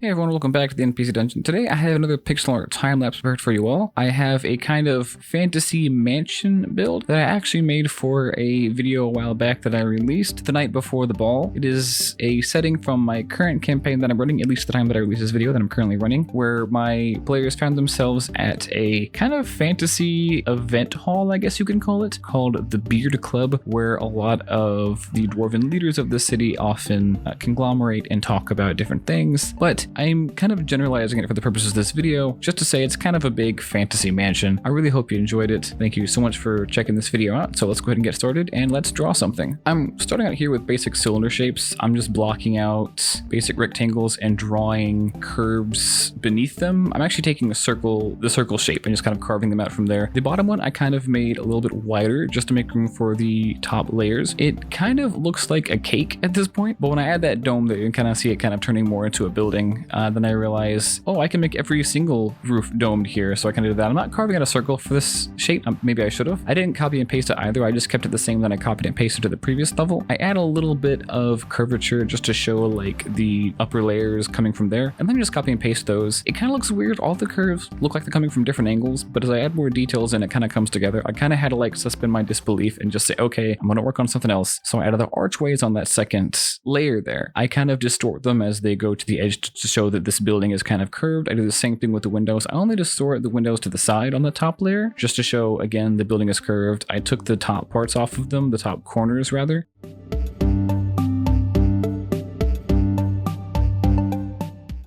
Hey everyone, welcome back to the NPC Dungeon. Today I have another pixel art time-lapse prepared for you all. I have a kind of fantasy mansion build that I actually made for a video a while back that I released the night before the ball. It is a setting from my current campaign that I'm running, at least the time that I released this video that I'm currently running, where my players found themselves at a kind of fantasy event hall, I guess you can call it, called the Beard Club, where a lot of the dwarven leaders of the city often conglomerate and talk about different things. But I'm kind of generalizing it for the purposes of this video, just to say it's kind of a big fantasy mansion. I really hope you enjoyed it. Thank you so much for checking this video out. So let's go ahead and get started and let's draw something. I'm starting out here with basic cylinder shapes. I'm just blocking out basic rectangles and drawing curves beneath them. I'm actually taking the circle shape and just kind of carving them out from there. The bottom one I kind of made a little bit wider just to make room for the top layers. It kind of looks like a cake at this point, but when I add that dome there, you can kind of see it kind of turning more into a building. Then I realized, oh, I can make every single roof domed here, so I can do that. I'm not carving out a circle for this shape. Maybe I should have. I didn't copy and paste it either. I just kept it the same that I copied and pasted to the previous level. I add a little bit of curvature just to show like the upper layers coming from there, and then just copy and paste those. It kind of looks weird. All the curves look like they're coming from different angles, but as I add more details in, it kind of comes together. I kind of had to like suspend my disbelief and just say, okay, I'm gonna work on something else. So I added the archways on that second layer there. I kind of distort them as they go to the edge to show that this building is kind of curved. I do the same thing with the windows. I only distort the windows to the side on the top layer just to show, again, the building is curved. I took the top parts off of them, the top corners rather.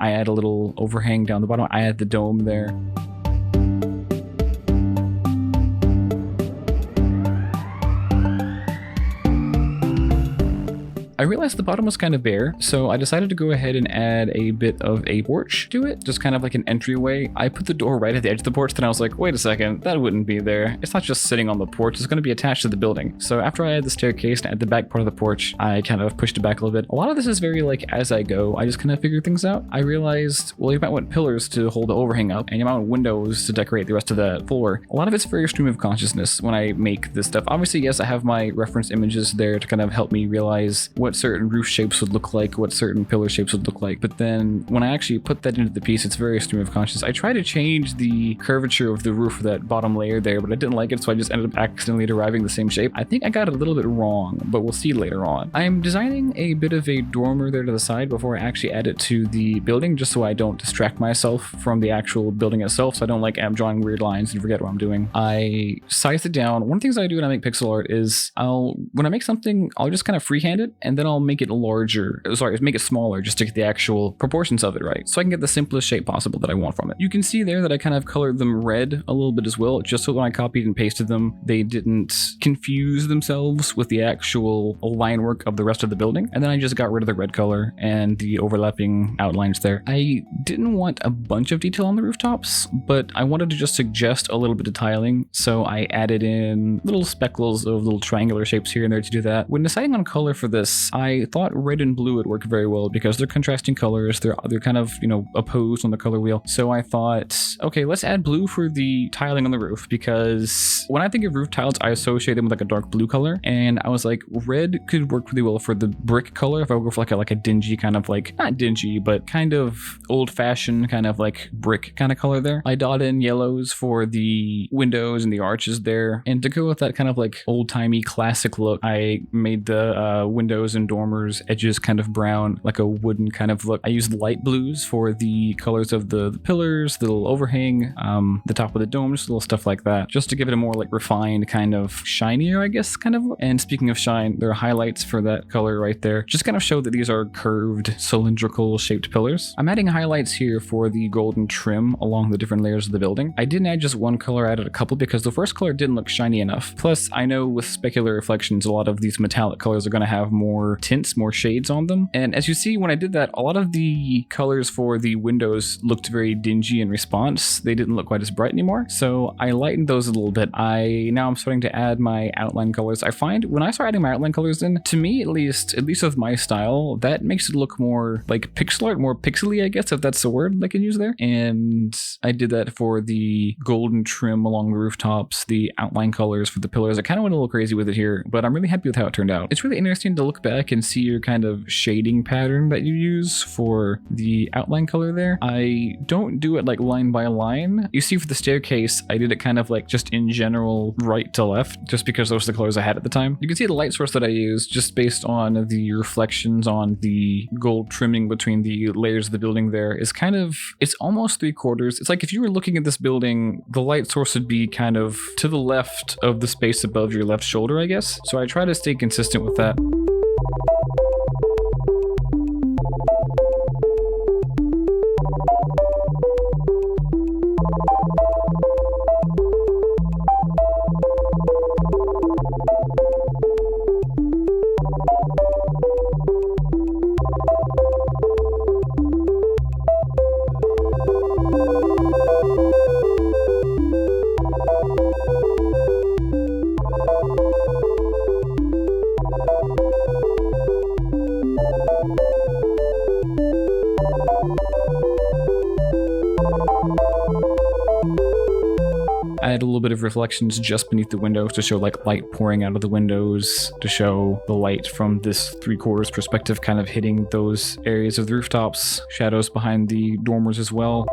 I add a little overhang down the bottom. I add the dome there. I realized the bottom was kind of bare, so I decided to go ahead and add a bit of a porch to it, just kind of like an entryway. I put the door right at the edge of the porch, then I was like, wait a second, that wouldn't be there. It's not just sitting on the porch, it's going to be attached to the building. So after I add the staircase and add the back part of the porch, I kind of pushed it back a little bit. A lot of this is very like as I go, I just kind of figure things out. I realized, well, you might want pillars to hold the overhang up, and you might want windows to decorate the rest of the floor. A lot of it's very stream of consciousness when I make this stuff. Obviously, yes, I have my reference images there to kind of help me realize what certain roof shapes would look like, what certain pillar shapes would look like. But then when I actually put that into the piece, it's very stream of consciousness. I tried to change the curvature of the roof of that bottom layer there, but I didn't like it, so I just ended up accidentally deriving the same shape. I think I got it a little bit wrong, but we'll see later on. I'm designing a bit of a dormer there to the side before I actually add it to the building, just so I don't distract myself from the actual building itself, so I don't like am drawing weird lines and forget what I'm doing. I size it down. One of the things I do when I make pixel art is when I make something, I'll just kind of freehand it, and then I'll make it make it smaller just to get the actual proportions of it right, so I can get the simplest shape possible that I want from it. You can see there that I kind of colored them red a little bit as well, just so when I copied and pasted them, they didn't confuse themselves with the actual line work of the rest of the building. And then I just got rid of the red color and the overlapping outlines there. I didn't want a bunch of detail on the rooftops, but I wanted to just suggest a little bit of tiling, so I added in little speckles of little triangular shapes here and there to do that. When deciding on color for this, I thought red and blue would work very well because they're contrasting colors. They're kind of, opposed on the color wheel. So I thought, okay, let's add blue for the tiling on the roof, because when I think of roof tiles, I associate them with like a dark blue color. And I was like, red could work really well for the brick color if I would go for like a dingy kind of like, not dingy, but kind of old fashioned kind of like brick kind of color there. I dot in yellows for the windows and the arches there. And to go with that kind of like old timey classic look, I made the windows and dormers edges kind of brown, like a wooden kind of look. I used light blues for the colors of the pillars, the little overhang, the top of the dome, just little stuff like that, just to give it a more like refined kind of shinier, I guess, kind of look. And speaking of shine, there are highlights for that color right there, just kind of show that these are curved cylindrical shaped pillars. I'm adding highlights here for the golden trim along the different layers of the building. I didn't add just one color, I added a couple because the first color didn't look shiny enough. Plus, I know with specular reflections, a lot of these metallic colors are going to have more tints, more shades on them. And as you see, when I did that, a lot of the colors for the windows looked very dingy in response. They didn't look quite as bright anymore. So I lightened those a little bit. Now I'm starting to add my outline colors. I find when I start adding my outline colors in, to me at least with my style, that makes it look more like pixel art, more pixely, I guess, if that's the word I can use there. And I did that for the golden trim along the rooftops, the outline colors for the pillars. I kind of went a little crazy with it here, but I'm really happy with how it turned out. It's really interesting to look back way I can see your kind of shading pattern that you use for the outline color there. I don't do it like line by line. You see for the staircase, I did it kind of like just in general right to left, just because those are the colors I had at the time. You can see the light source that I used just based on the reflections on the gold trimming between the layers of the building there is kind of, it's almost 3/4. It's like if you were looking at this building, the light source would be kind of to the left of the space above your left shoulder, I guess. So I try to stay consistent with that. I add a little bit of reflections just beneath the windows to show like light pouring out of the windows, to show the light from this 3/4 perspective kind of hitting those areas of the rooftops, shadows behind the dormers as well.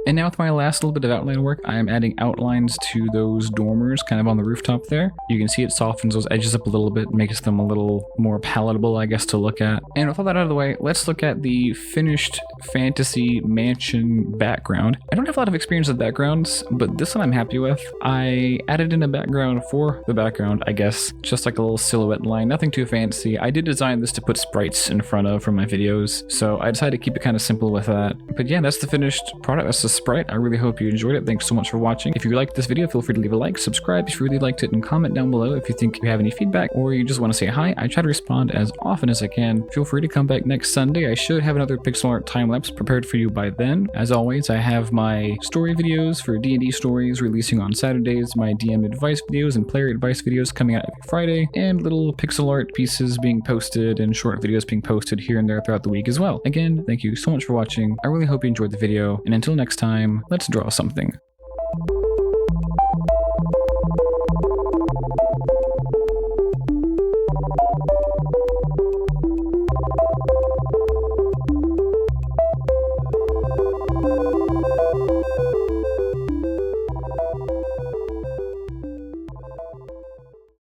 And now with my last little bit of outline work, I am adding outlines to those dormers kind of on the rooftop there. You can see it softens those edges up a little bit, makes them a little more palatable, I guess, to look at. And with all that out of the way, let's look at the finished fantasy mansion background. I don't have a lot of experience with backgrounds, but this one I'm happy with. I added in a background for the background, I guess, just like a little silhouette line, nothing too fancy. I did design this to put sprites in front of for my videos, so I decided to keep it kind of simple with that. But yeah, that's the finished product. That's the sprite. I really hope you enjoyed it. Thanks so much for watching. If you liked this video, feel free to leave a like, subscribe if you really liked it, and comment down below if you think you have any feedback or you just want to say hi. I try to respond as often as I can. Feel free to come back next Sunday. I should have another pixel art time lapse prepared for you by then. As always, I have my story videos for D&D stories releasing on Saturdays, my DM advice videos and player advice videos coming out every Friday, and little pixel art pieces being posted and short videos being posted here and there throughout the week as well. Again, thank you so much for watching. I really hope you enjoyed the video, and until next time, let's draw something.